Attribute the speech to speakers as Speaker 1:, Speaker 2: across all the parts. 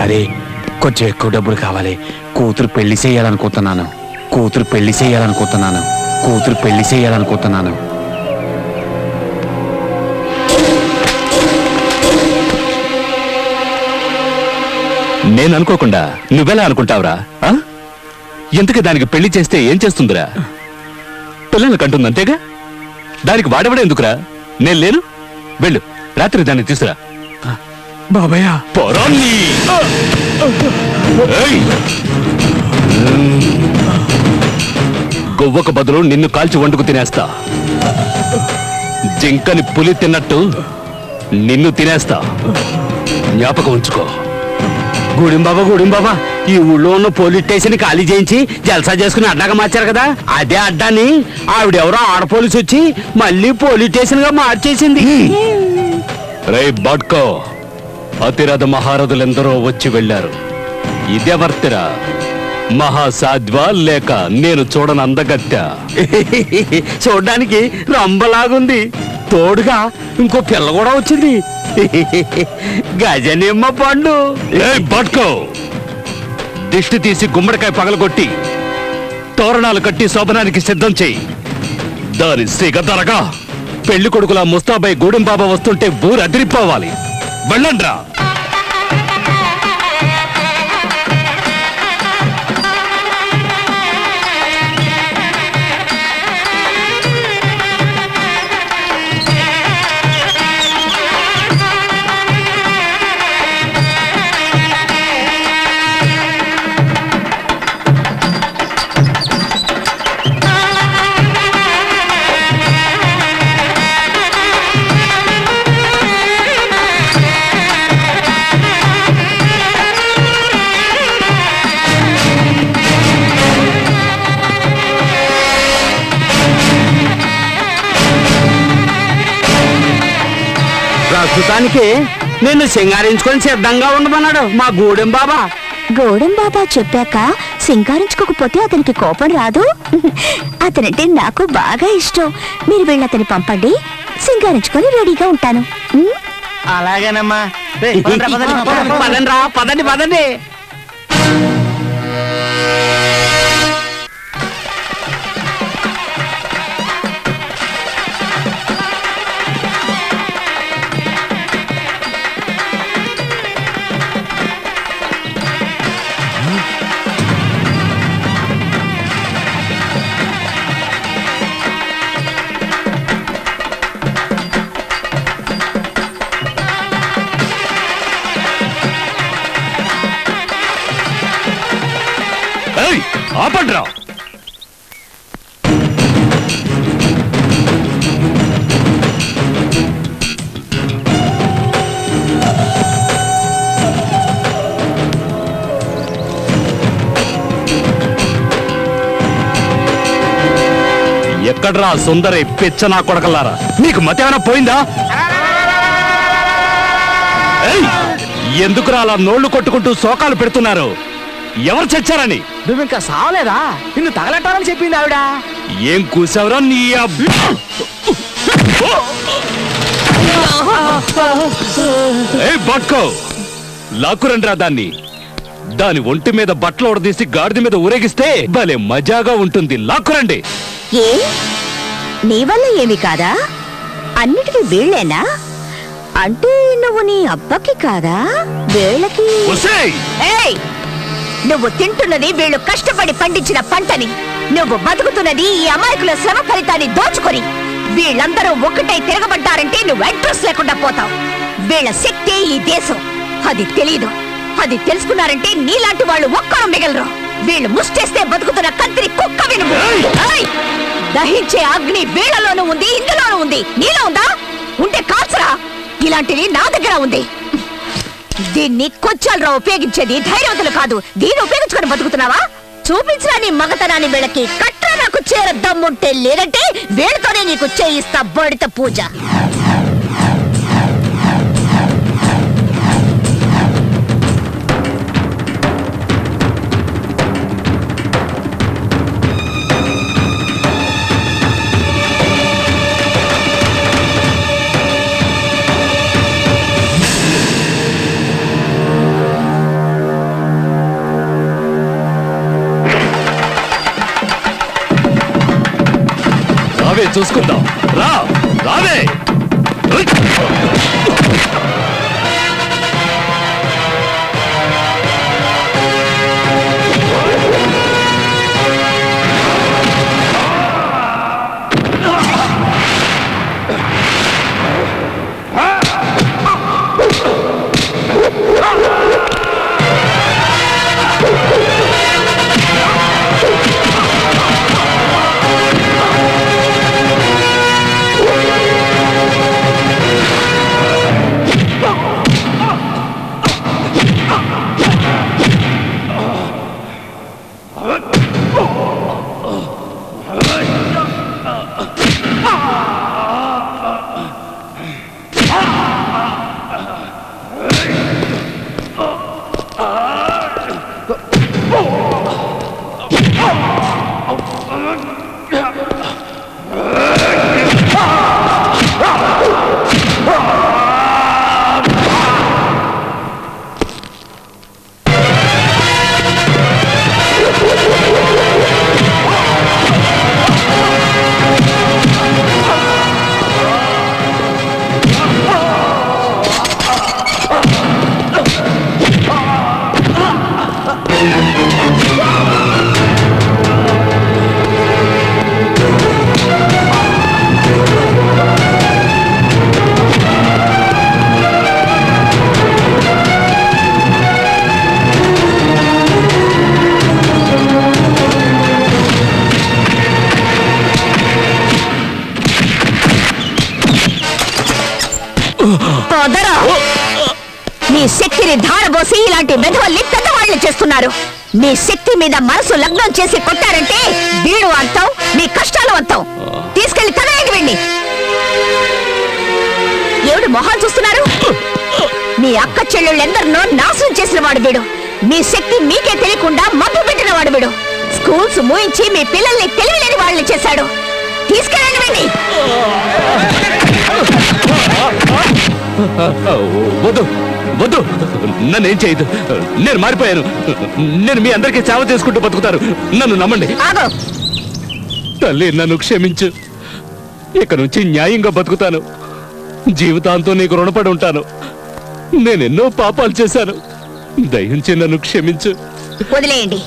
Speaker 1: అరే కొంచెం ఎక్కువ డబ్బులు కావాలి. కూతురు పెళ్లి చేయాలనుకుంటున్నాను.
Speaker 2: నేను అనుకోకుండా నువ్వెలా అనుకుంటావురా? ఎందుకు దానికి పెళ్లి చేస్తే ఏం చేస్తుందిరా? పిల్లలు కంటుంది అంతేగా. దానికి వాడవడే ఎందుకురా? నేను లేను, వెళ్ళు రాత్రి దాన్ని తీసురా.
Speaker 1: బాబయ్య
Speaker 2: పొరాన్ని గొవ్వకు బదులు నిన్ను కాల్చి వండుకు తినేస్తా. జింకని పులి తిన్నట్టు నిన్ను తినేస్తా. జ్ఞాపకం ఉంచుకో.
Speaker 3: గుడింబాబా ఈ ఊళ్ళో ఉన్న పోలీస్ స్టేషన్ ఖాళీ చేయించి జల్సా చేసుకుని అడ్డాగా మార్చారు కదా, అదే అడ్డాని ఆవిడెవరో ఆడ పోలీసు వచ్చి మళ్ళీ పోలీస్ స్టేషన్ గా మార్చేసింది.
Speaker 2: రే బాడ్కో, అతిరథ మహారథులెందరో వచ్చి వెళ్ళారు. ఇదెవర్తిరా? మహాసాధ్వా లేక నేను చూడని అందగత్య?
Speaker 3: చూడ్డానికి రంబలాగుంది, తోడుగా ఇంకో పిల్ల కూడా వచ్చింది. గజనిమ్మ పండు.
Speaker 2: బాడ్కో, దిష్టి తీసి గుమ్మడికాయ పగలగొట్టి తోరణాలు కట్టి శోభనానికి సిద్ధం చెయ్యి. దాని సిగదరగా పెళ్లి కొడుకులా ముస్తాబై గూడెం బాబా వస్తుంటే ఊరు అదిరిపోవాలి. వెళ్ళండ్రా.
Speaker 3: ప్రస్తుతానికి నిన్ను సింగారించుకొని సిద్ధంగా ఉండమన్నాడు మా గూడెం బాబా.
Speaker 4: గూడెం బాబా చెప్పాక సింగారించుకోకపోతే అతనికి కోపం రాదు. అతనంటే నాకు బాగా ఇష్టం. మీరు వెళ్ళి అతని పంపండి, సింగారించుకొని రెడీగా ఉంటాను.
Speaker 3: అలాగేనమ్మా. పదండి.
Speaker 2: ఆపండ్రా. ఎక్కడ్రా సుందరి పిచ్చ నా కొడకల్లారా? మీకు మతేమైనా పోయిందా? ఎందుకురా అలా నోళ్లు కొట్టుకుంటూ శోకాలు పెడుతున్నారు? ఎవరు చచ్చారని?
Speaker 3: నువ్వు ఇంకా సావలేదా? నిన్ను తగలట్టాలని చెప్పింది ఆవిడ.
Speaker 2: ఏం కూసావురా నీ బాట్కో, లాక్కురండ్రా దాన్ని. దాని ఒంటి మీద బట్టలు ఉడదీసి గాడిద మీద ఊరేగిస్తే భలే మజాగా ఉంటుంది. లాక్కురండి.
Speaker 4: ఏ నీ వల్ల ఏమి కాదా? అన్నిటికీ వీళ్ళేనా? అంటే నువ్వు నీ అబ్బకి కాదా? వీళ్ళకి నువ్వు తింటున్నది వీళ్ళు కష్టపడి పండించిన పంటని, నువ్వు బతుకుతున్నది ఈ అమాయకుల శ్రమ ఫలితాన్ని దోచుకొని. వీళ్ళందరూ ఒక్కటై తిరగబడ్డారంటే నువ్వు అడ్రస్ లేకుండా పోతావు. వీళ్ళ శక్తి ఈ దేశం, అది తెలీదు. అది తెలుసుకున్నారంటే నీలాంటి వాళ్ళు ఒక్కరు మిగలరు. వీళ్ళు ముష్టేస్తే బతుకుతున్న కంత్రి కుక్క వినుము. దహించే అగ్ని వీళ్ళలోనూ ఉంది, ఇందులోనూ ఉంది. నీలో ఉందా? ఉంటే కాల్చరా. ఇలాంటివి నా దగ్గర ఉంది. దీన్ని కొంచెంరా ఉపయోగించేది. ధైర్యవంతులు కాదు. దీన్ని ఉపయోగించుకొని బతుకుతున్నావా? చూపించరా నీ మగతనాన్ని. వీళ్ళకి కట్రా నాకు చేర దమ్ముంటే, లేదంటే వీళ్ళతోనే నీకు చేయిస్తా బడిత పూజ.
Speaker 2: రావే చూసుకుందాం. రావే.
Speaker 4: నీ శక్తిని ధారబోసి ఇలాంటి వెధవల్ని పెద్దవాళ్ళు చేస్తున్నారు. మీ శక్తి మీద మనసు లగ్నం చేసి కొట్టారంటే వీడు అంతం, మీ కష్టాలు అంతం. తీసుకెళ్లి తగలేండి వీడిని. ఎవడు మొహాలు చూస్తున్నారు? మీ అక్క చెల్లెళ్ళెందరినో నాశనం చేసిన వాడు వీడు. మీ శక్తి మీకే తెలియకుండా మబ్బు పెట్టిన వాడు వీడు. స్కూల్స్ మూయించి మీ పిల్లల్ని తెలియలేని వాళ్ళని చేశాడు. తీసుకెళ్ళండి వీడిని.
Speaker 2: వద్దు వద్దు, నన్నేం చేయదు. నేను మారిపోయాను. నేను మీ అందరికీ సేవ చేసుకుంటూ బతుకుతారు. నన్ను నమ్మండి. తల్లి, నన్ను క్షమించు. ఇక నుంచి న్యాయంగా బతుకుతాను. జీవితాంతం నీకు రుణపడి ఉంటాను. నేనెన్నో పాపాలు చేశాను. దయించి నన్ను క్షమించు.
Speaker 4: వదిలేయండి.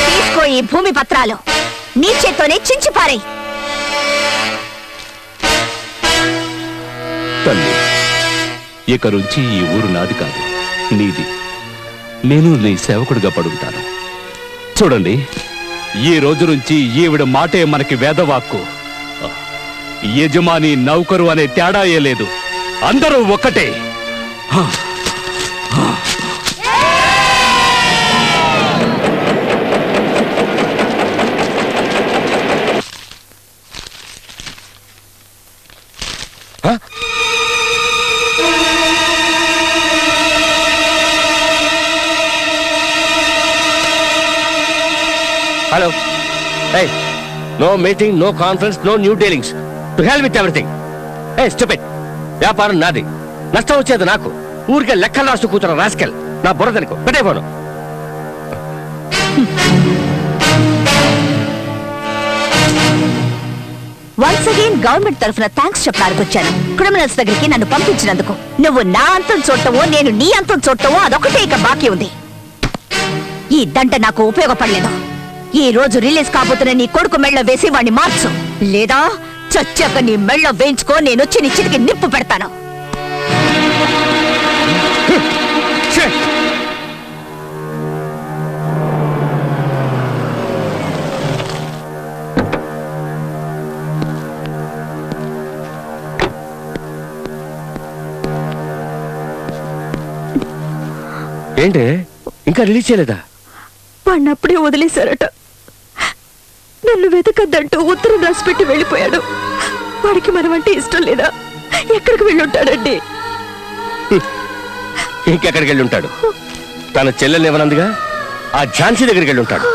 Speaker 4: తీసుకో ఈ భూమి పత్రాలు. నీ చేత్తోనే చించిపారే.
Speaker 2: తల్లి, ఇక నుంచి ఈ ఊరు నాది కాదు, నీది. నేను నీ సేవకుడిగా పడుంటాను. చూడండి, ఈ రోజు నుంచి ఈవిడ మాటే మనకి వేదవాక్కు. యజమాని నౌకరు అనే తేడాయే లేదు. అందరూ ఒక్కటే.
Speaker 3: Hello. Hey, no meeting, no conference, no new dealings. To hell with everything. Hey, stupid. వ్యాపారం నాది, నష్టం వచ్చేది నాకు. ఊరికే లెక్కలు రాస్తూ కూతురు రాస్కెల్. నా బుర్రదనుకో పెట్టేపోను.
Speaker 4: వన్స్ అగైన్ గవర్నమెంట్ తరఫున థ్యాంక్స్ చెప్పడానికి వచ్చాను. క్రిమినల్స్ దగ్గరికి నన్ను పంపించినందుకు. నువ్వు నా అంతం చూడటమో నేను నీ అంతం చూడటమో అదొకటే ఇక బాకీ ఉంది. ఈ దంట నాకు ఉపయోగపడలేదు. ఈ రోజు రిలీజ్ కాబోతున్న నీ కొడుకు మెళ్ళ వేసి వాడిని మార్చు, లేదా చచ్చాక నీ మెళ్ళ వేయించుకో. నేనొచ్చి నీ చితికి నిప్పు పెడతాను.
Speaker 3: ఏంటి ఇంకా రిలీజ్ చేయలేదా?
Speaker 5: వాడిని అప్పుడే వదిలేశారట. నన్ను వెతకద్దంటూ ఉత్తరం రాసిపెట్టి వెళ్ళిపోయాడు. వాడికి మనం అంటే ఇష్టం లేదా? ఎక్కడికి వెళ్ళుంటాడండి?
Speaker 3: ఇంకెక్కడికి వెళ్ళి ఉంటాడు? తన చెల్లెల్ని ఎవరందుగా ఆ ఝాన్సీ దగ్గరికి వెళ్ళి ఉంటాడు.